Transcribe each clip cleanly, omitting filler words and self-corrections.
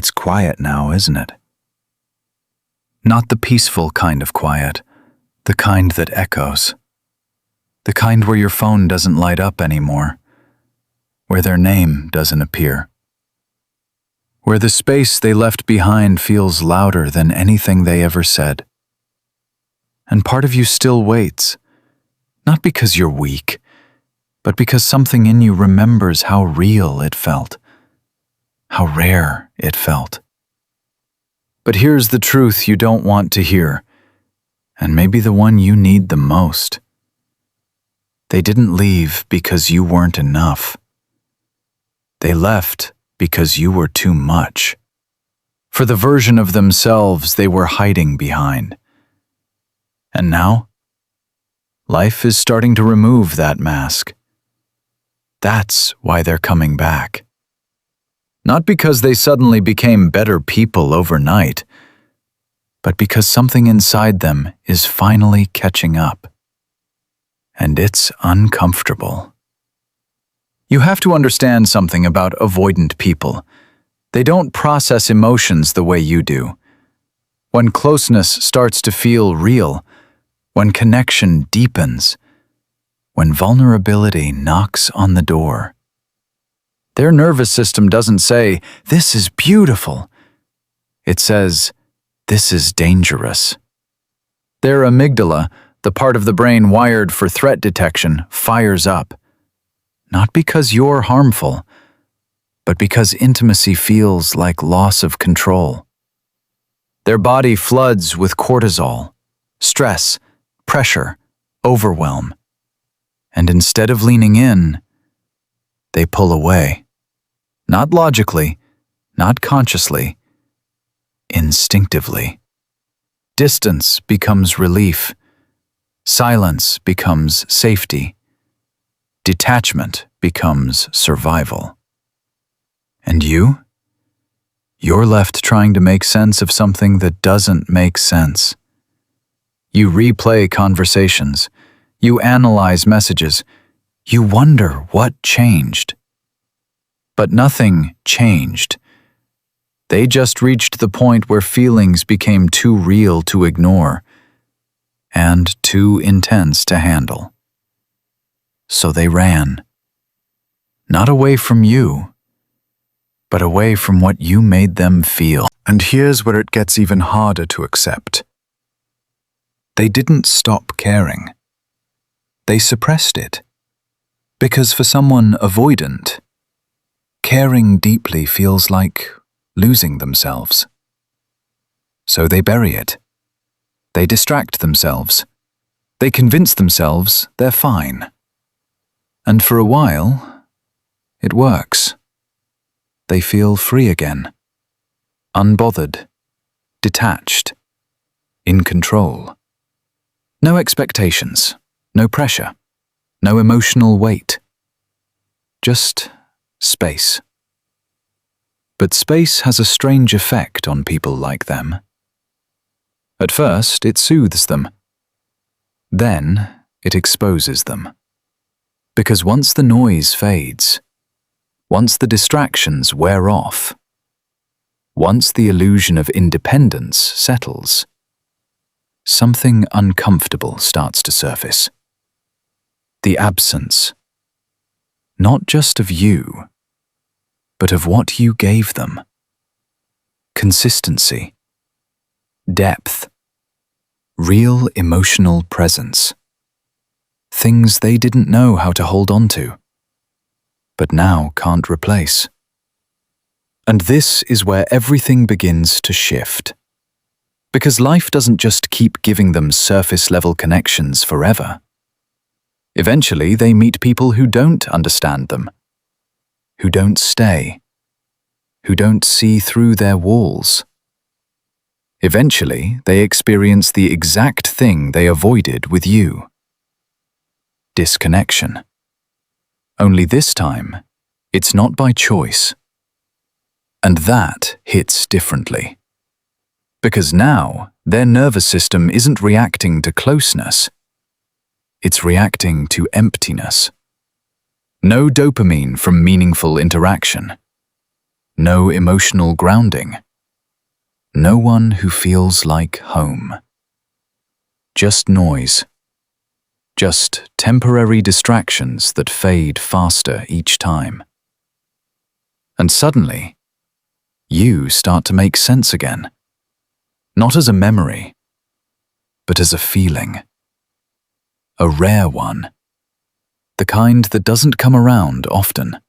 It's quiet now, isn't it? Not the peaceful kind of quiet, the kind that echoes. The kind where your phone doesn't light up anymore, where their name doesn't appear, where the space they left behind feels louder than anything they ever said. And part of you still waits, not because you're weak, but because something in you remembers how real it felt, how rare it felt. But here's the truth you don't want to hear, and maybe the one you need the most. They didn't leave because you weren't enough. They left because you were too much, for the version of themselves they were hiding behind. And now, life is starting to remove that mask. That's why they're coming back. Not because they suddenly became better people overnight, but because something inside them is finally catching up. And it's uncomfortable. You have to understand something about avoidant people. They don't process emotions the way you do. When closeness starts to feel real, when connection deepens, when vulnerability knocks on the door, their nervous system doesn't say, "This is beautiful." It says, "This is dangerous." Their amygdala, the part of the brain wired for threat detection, fires up. Not because you're harmful, but because intimacy feels like loss of control. Their body floods with cortisol, stress, pressure, overwhelm. And instead of leaning in, they pull away. Not logically, not consciously, instinctively. Distance becomes relief. Silence becomes safety. Detachment becomes survival. And you? You're left trying to make sense of something that doesn't make sense. You replay conversations. You analyze messages. You wonder what changed. But nothing changed. They just reached the point where feelings became too real to ignore and too intense to handle. So they ran. Not away from you, but away from what you made them feel. And here's where it gets even harder to accept. They didn't stop caring. They suppressed it. Because for someone avoidant, caring deeply feels like losing themselves. So they bury it. They distract themselves. They convince themselves they're fine. And for a while, it works. They feel free again. Unbothered. Detached. In control. No expectations. No pressure. No emotional weight. Just space. But space has a strange effect on people like them. At first, it soothes them. Then, it exposes them. Because once the noise fades, once the distractions wear off, once the illusion of independence settles, something uncomfortable starts to surface. The absence, not just of you, but of what you gave them. Consistency, depth, real emotional presence. Things they didn't know how to hold on to, but now can't replace. And this is where everything begins to shift. Because life doesn't just keep giving them surface-level connections forever. Eventually, they meet people who don't understand them, who don't stay, who don't see through their walls. Eventually, they experience the exact thing they avoided with you. Disconnection. Only this time, it's not by choice. And that hits differently. Because now, their nervous system isn't reacting to closeness. It's reacting to emptiness. No dopamine from meaningful interaction. no emotional grounding, no one who feels like home. Just noise. Just temporary distractions that fade faster each time. And suddenly, you start to make sense again. Not as a memory, but as a feeling. A rare one. The kind that doesn't come around often.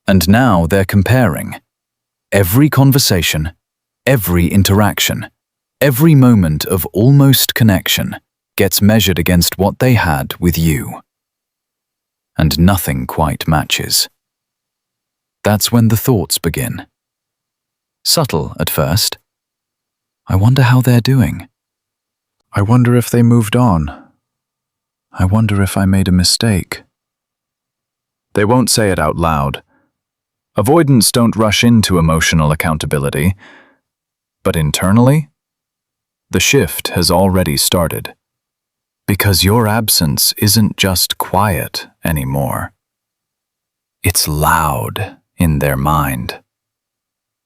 And now they're comparing. Every conversation, every interaction, every moment of almost connection gets measured against what they had with you. And nothing quite matches. That's when the thoughts begin. Subtle at first. I wonder how they're doing. I wonder if they moved on. I wonder if I made a mistake. They won't say it out loud. Avoidants don't rush into emotional accountability. But internally, the shift has already started. Because your absence isn't just quiet anymore. It's loud in their mind.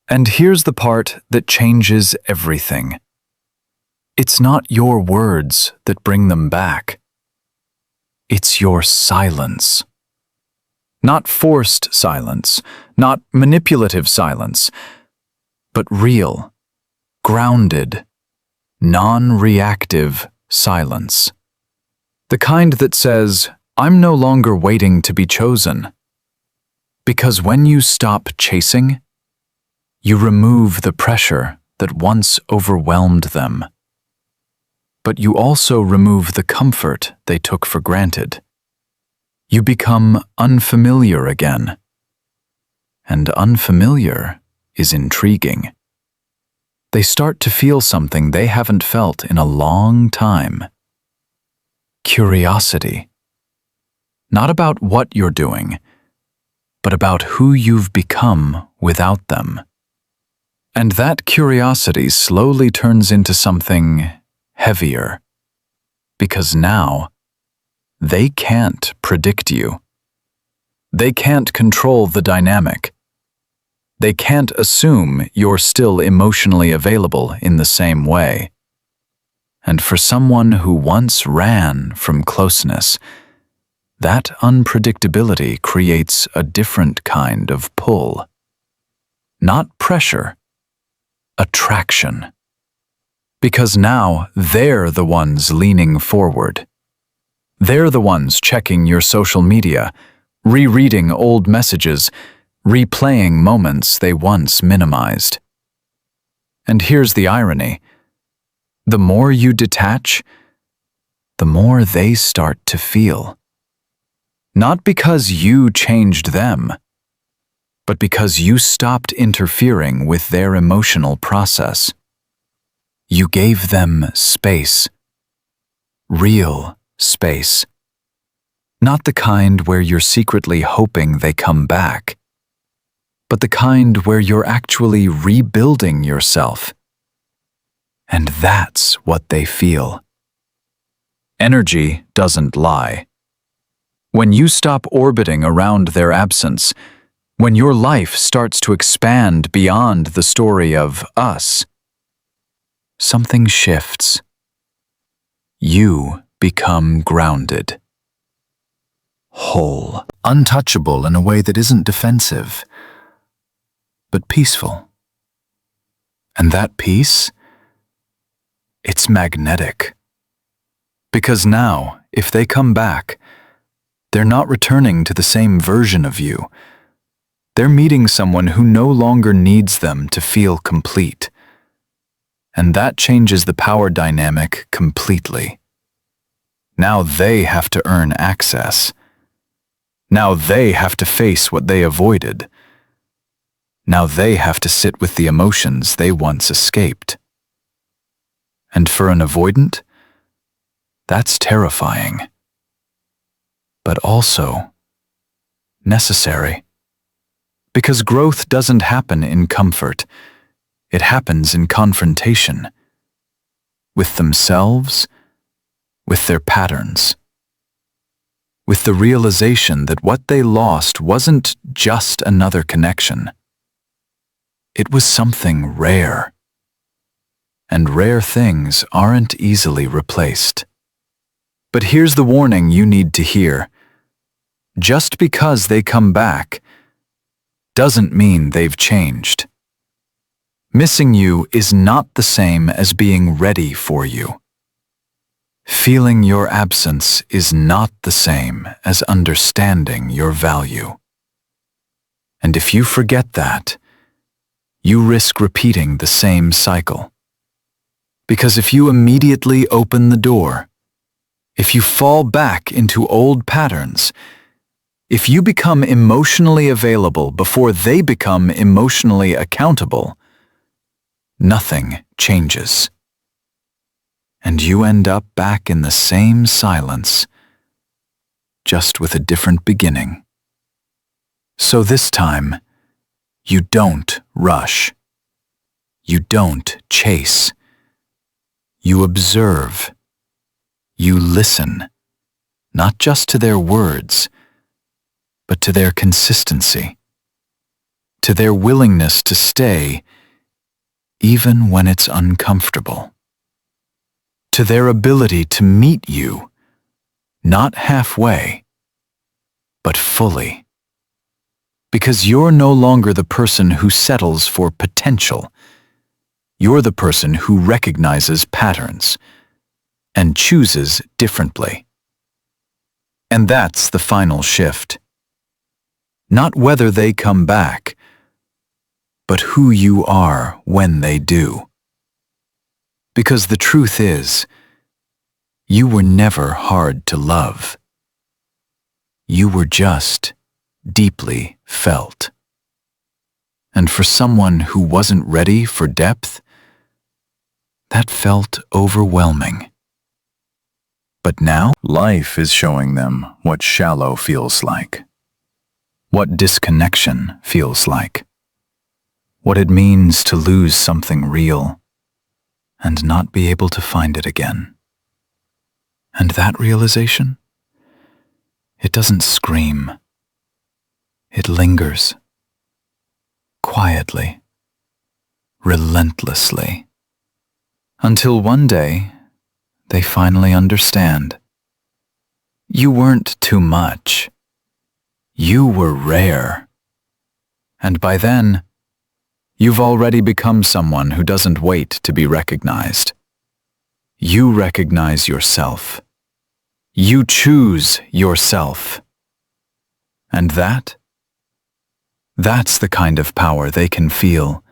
And here's the part that changes everything. It's not your words that bring them back. It's your silence. Not forced silence, not manipulative silence, but real, grounded, non-reactive silence. The kind that says, I'm no longer waiting to be chosen. Because when you stop chasing, you remove the pressure that once overwhelmed them. But you also remove the comfort they took for granted. You become unfamiliar again. And unfamiliar is intriguing. They start to feel something they haven't felt in a long time. Curiosity. Not about what you're doing, but about who you've become without them. And that curiosity slowly turns into something heavier. Because now, they can't predict you. They can't control the dynamic. They can't assume you're still emotionally available in the same way. And for someone who once ran from closeness, that unpredictability creates a different kind of pull. Not pressure, attraction. Because now they're the ones leaning forward. They're the ones checking your social media, rereading old messages, replaying moments they once minimized. And here's the irony. The more you detach, the more they start to feel. Not because you changed them, but because you stopped interfering with their emotional process. You gave them space. Real space. Not the kind where you're secretly hoping they come back, but the kind where you're actually rebuilding yourself. And that's what they feel. Energy doesn't lie. When you stop orbiting around their absence, when your life starts to expand beyond the story of us, something shifts. You become grounded. Whole, untouchable in a way that isn't defensive, but peaceful. And that peace, it's magnetic. Because now, if they come back, they're not returning to the same version of you. They're meeting someone who no longer needs them to feel complete. And that changes the power dynamic completely. Now they have to earn access. Now they have to face what they avoided. Now they have to sit with the emotions they once escaped. And for an avoidant, that's terrifying. But also necessary. Because growth doesn't happen in comfort. It happens in confrontation. With themselves, with their patterns. With the realization that what they lost wasn't just another connection. It was something rare. And rare things aren't easily replaced. But here's the warning you need to hear. Just because they come back doesn't mean they've changed. Missing you is not the same as being ready for you. Feeling your absence is not the same as understanding your value. And if you forget that, you risk repeating the same cycle. Because if you immediately open the door, if you fall back into old patterns, if you become emotionally available before they become emotionally accountable, nothing changes. And you end up back in the same silence, just with a different beginning. So this time, you don't rush. You don't chase. You observe. You listen, not just to their words, but to their consistency, to their willingness to stay even when it's uncomfortable, to their ability to meet you, not halfway, but fully. Because you're no longer the person who settles for potential. You're the person who recognizes patterns and chooses differently. And that's the final shift. Not whether they come back, but who you are when they do. Because the truth is, you were never hard to love. You were just deeply felt. And for someone who wasn't ready for depth, that felt overwhelming. But now, life is showing them what shallow feels like, what disconnection feels like, what it means to lose something real and not be able to find it again. And that realization, it doesn't scream. It lingers, quietly, relentlessly, until one day they finally understand. You weren't too much. You were rare. And by then, you've already become someone who doesn't wait to be recognized. You recognize yourself. You choose yourself. And that's the kind of power they can feel,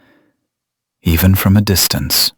even from a distance.